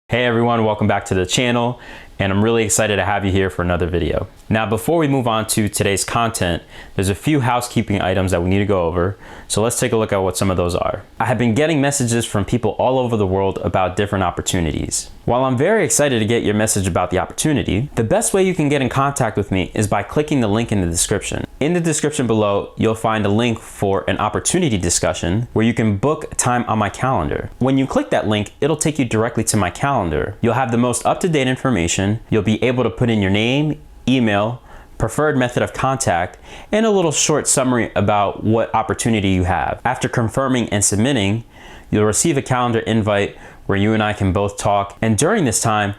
Hey everyone, welcome back to the channel, and I'm really excited to have you here for another video. Now, before we move on to today's content, there's a few housekeeping items that we need to go over, so let's take a look at what some of those are. I have been getting messages from people all over the world about different opportunities. While I'm very excited to get your message about the opportunity, the best way you can get in contact with me is by clicking the link in the description. In the description below, you'll find a link for an opportunity discussion where you can book time on my calendar. When you click that link, it'll take you directly to my calendar. You'll have the most up-to-date information. You'll be able to put in your name, email, preferred method of contact, and a little short summary about what opportunity you have. After confirming and submitting, you'll receive a calendar invite where you and I can both talk. And during this time,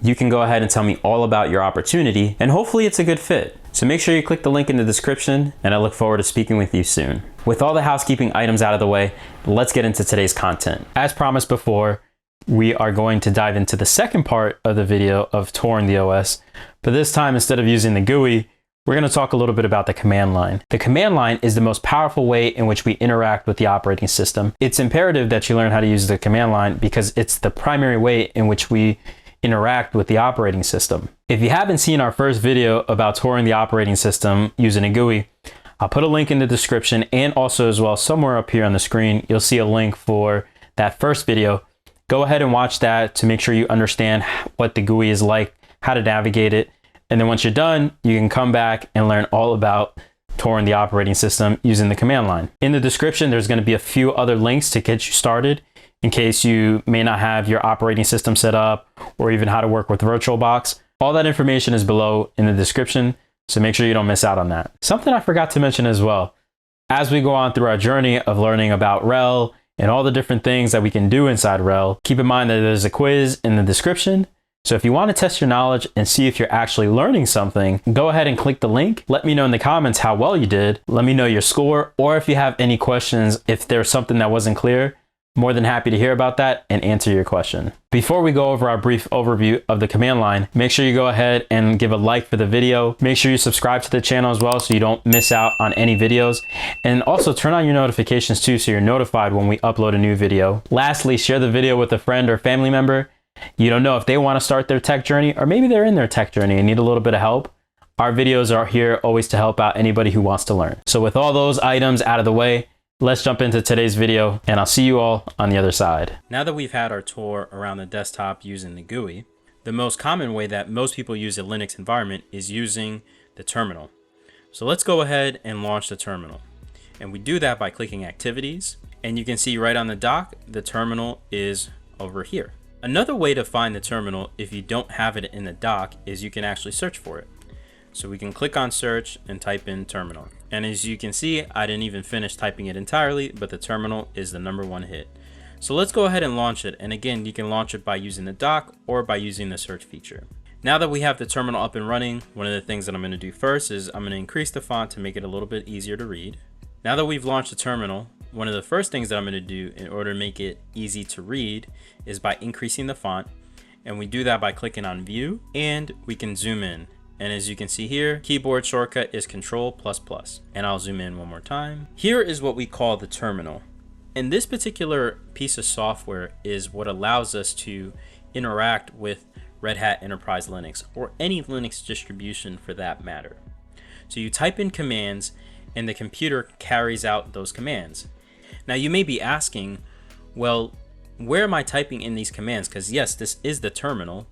you can go ahead and tell me all about your opportunity, and hopefully it's a good fit. So make sure you click the link in the description, and I look forward to speaking with you soon. With all the housekeeping items out of the way, let's get into today's content. As promised before, we are going to dive into the second part of the video of touring the OS, but this time, instead of using the GUI, we're going to talk a little bit about the command line. The command line is the most powerful way in which we interact with the operating system. It's imperative that you learn how to use the command line because it's the primary way in which we interact with the operating system. If you haven't seen our first video about touring the operating system using a GUI, I'll put a link in the description, and also as well somewhere up here on the screen, you'll see a link for that first video. Go ahead and watch that to make sure you understand what the GUI is like, how to navigate it. And then once you're done, you can come back and learn all about touring the operating system using the command line. In the description, there's going to be a few other links to get you started in case you may not have your operating system set up, or even how to work with VirtualBox. All that information is below in the description, so make sure you don't miss out on that. Something I forgot to mention as well, as we go on through our journey of learning about RHEL and all the different things that we can do inside RHEL, keep in mind that there's a quiz in the description. So if you want to test your knowledge and see if you're actually learning something, go ahead and click the link. Let me know in the comments how well you did. Let me know your score, or if you have any questions, if there's something that wasn't clear, more than happy to hear about that and answer your question. Before we go over our brief overview of the command line, make sure you go ahead and give a like for the video. Make sure you subscribe to the channel as well so you don't miss out on any videos. And also turn on your notifications too so you're notified when we upload a new video. Lastly, share the video with a friend or family member. You don't know if they want to start their tech journey, or maybe they're in their tech journey and need a little bit of help. Our videos are here always to help out anybody who wants to learn. So with all those items out of the way, let's jump into today's video, and I'll see you all on the other side. Now that we've had our tour around the desktop using the GUI, the most common way that most people use a Linux environment is using the terminal. So let's go ahead and launch the terminal. And we do that by clicking Activities, and you can see right on the dock, the terminal is over here. Another way to find the terminal if you don't have it in the dock is you can actually search for it. So we can click on search and type in terminal. And as you can see, I didn't even finish typing it entirely, but the terminal is the #1 hit. So let's go ahead and launch it. And again, you can launch it by using the dock or by using the search feature. Now that we have the terminal up and running, one of the things that I'm going to do first is I'm going to increase the font to make it a little bit easier to read. Now that we've launched the terminal, one of the first things that I'm going to do in order to make it easy to read is by increasing the font. And we do that by clicking on View, and we can zoom in. And as you can see here, keyboard shortcut is Control++. And I'll zoom in one more time. Here is what we call the terminal. And this particular piece of software is what allows us to interact with Red Hat Enterprise Linux, or any Linux distribution for that matter. So you type in commands, and the computer carries out those commands. Now you may be asking, well, where am I typing in these commands? Because yes, this is the terminal,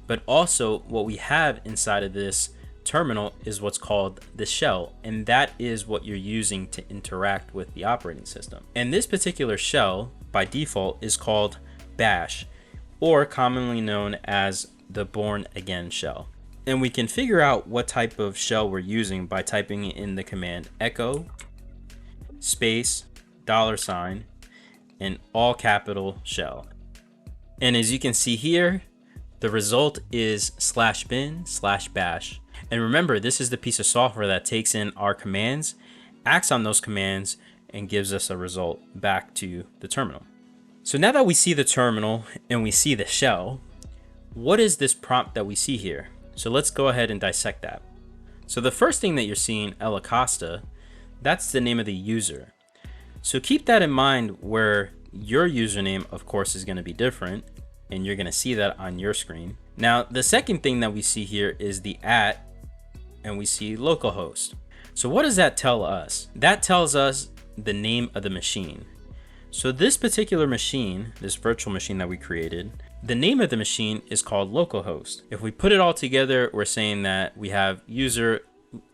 but also what we have inside of this terminal is what's called the shell, and that is what you're using to interact with the operating system. And this particular shell by default is called bash, or commonly known as the born again shell. And we can figure out what type of shell we're using by typing in the command echo space $, and all capital shell. And as you can see here, the result is /bin/bash. And remember, this is the piece of software that takes in our commands, acts on those commands, and gives us a result back to the terminal. So now that we see the terminal and we see the shell, what is this prompt that we see here? So let's go ahead and dissect that. So the first thing that you're seeing, El Acosta, that's the name of the user. So keep that in mind, where your username, of course, is going to be different. and you're gonna see that on your screen. Now, the second thing that we see here is the @ and we see localhost. So what does that tell us? That tells us the name of the machine. So this particular machine, this virtual machine that we created, the name of the machine is called localhost. If we put it all together, we're saying that we have user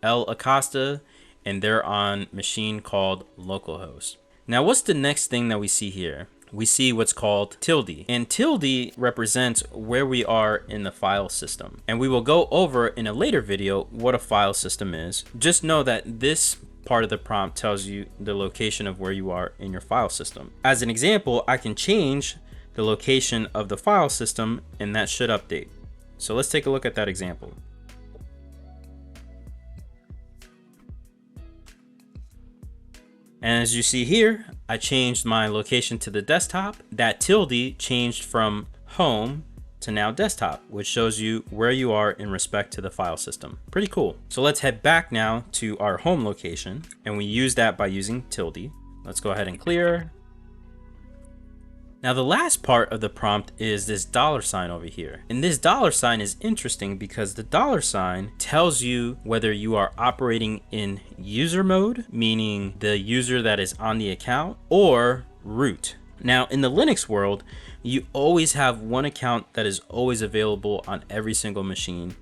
L Acosta and they're on machine called localhost. Now, what's the next thing that we see here? We see what's called tilde, and tilde represents where we are in the file system. And we will go over in a later video what a file system is. Just know that this part of the prompt tells you the location of where you are in your file system. As an example, I can change the location of the file system and that should update. So let's take a look at that example. And as you see here, I changed my location to the desktop. That tilde changed from home to now desktop, which shows you where you are in respect to the file system. Pretty cool. So let's head back now to our home location, and we use that by using tilde. Let's go ahead and clear. Now the last part of the prompt is this $sign over here. And this $sign is interesting because the $sign tells you whether you are operating in user mode, meaning the user that is on the account, or root. Now in the Linux world, you always have one account that is always available on every single machine,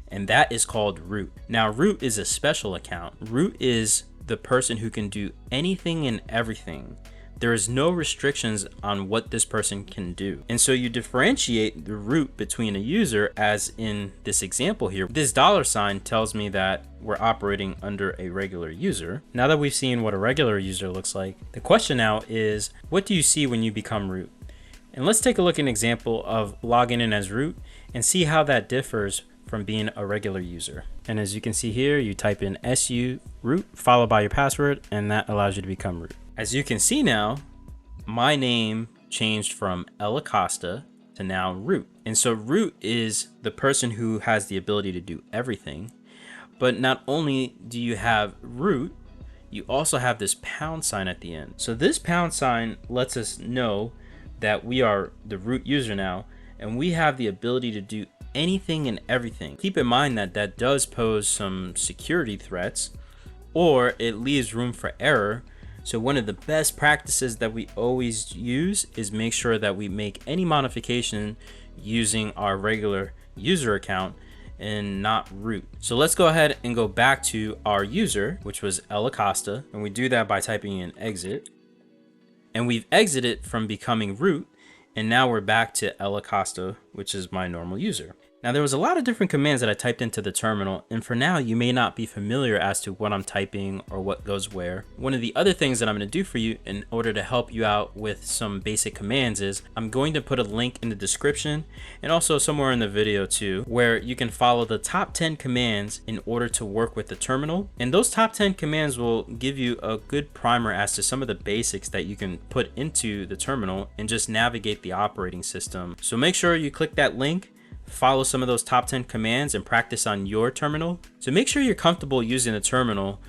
and that is called root. Now root is a special account. Root is the person who can do anything and everything. There is no restrictions on what this person can do. And so you differentiate the root between a user, as in this example here. This $sign tells me that we're operating under a regular user. Now that we've seen what a regular user looks like, the question now is, what do you see when you become root? And let's take a look at an example of logging in as root and see how that differs from being a regular user. And as you can see here, you type in SU root followed by your password, and that allows you to become root. As you can see now, my name changed from L Acosta to now root. And so root is the person who has the ability to do everything. But not only do you have root, you also have this £sign at the end. So this £sign lets us know that we are the root user now, and we have the ability to do anything and everything. Keep in mind that that does pose some security threats, or it leaves room for error. So one of the best practices that we always use is make sure that we make any modification using our regular user account and not root. So let's go ahead and go back to our user, which was L Acosta, and we do that by typing in exit. And we've exited from becoming root, and now we're back to L Acosta, which is my normal user. Now there was a lot of different commands that I typed into the terminal, and for now you may not be familiar as to what I'm typing or what goes where. One of the other things that I'm going to do for you in order to help you out with some basic commands is I'm going to put a link in the description and also somewhere in the video too, where you can follow the top 10 commands in order to work with the terminal. And those top 10 commands will give you a good primer as to some of the basics that you can put into the terminal and just navigate the operating system. So make sure you click that link, follow some of those top 10 commands and practice on your terminal. So make sure you're comfortable using the terminal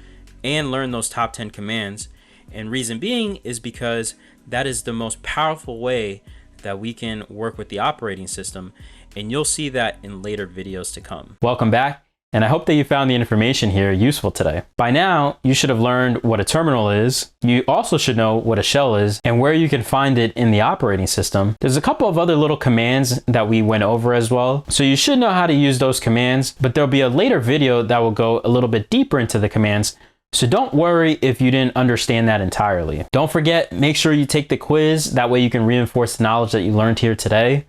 and learn those top 10 commands. And reason being is because that is the most powerful way that we can work with the operating system. And you'll see that in later videos to come. Welcome back. And I hope that you found the information here useful today. By now, you should have learned what a terminal is. You also should know what a shell is and where you can find it in the operating system. There's a couple of other little commands that we went over as well. So you should know how to use those commands, but there'll be a later video that will go a little bit deeper into the commands. So don't worry if you didn't understand that entirely. Don't forget, make sure you take the quiz. That way you can reinforce the knowledge that you learned here today.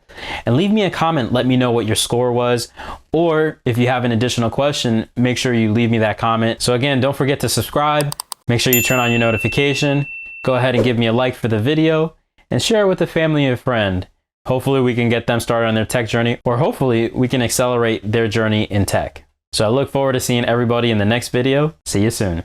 And leave me a comment, let me know what your score was. Or if you have an additional question, make sure you leave me that comment. So again, don't forget to subscribe. Make sure you turn on your notification. Go ahead and give me a like for the video and share it with a family and friend. Hopefully we can get them started on their tech journey, or hopefully we can accelerate their journey in tech. So I look forward to seeing everybody in the next video. See you soon.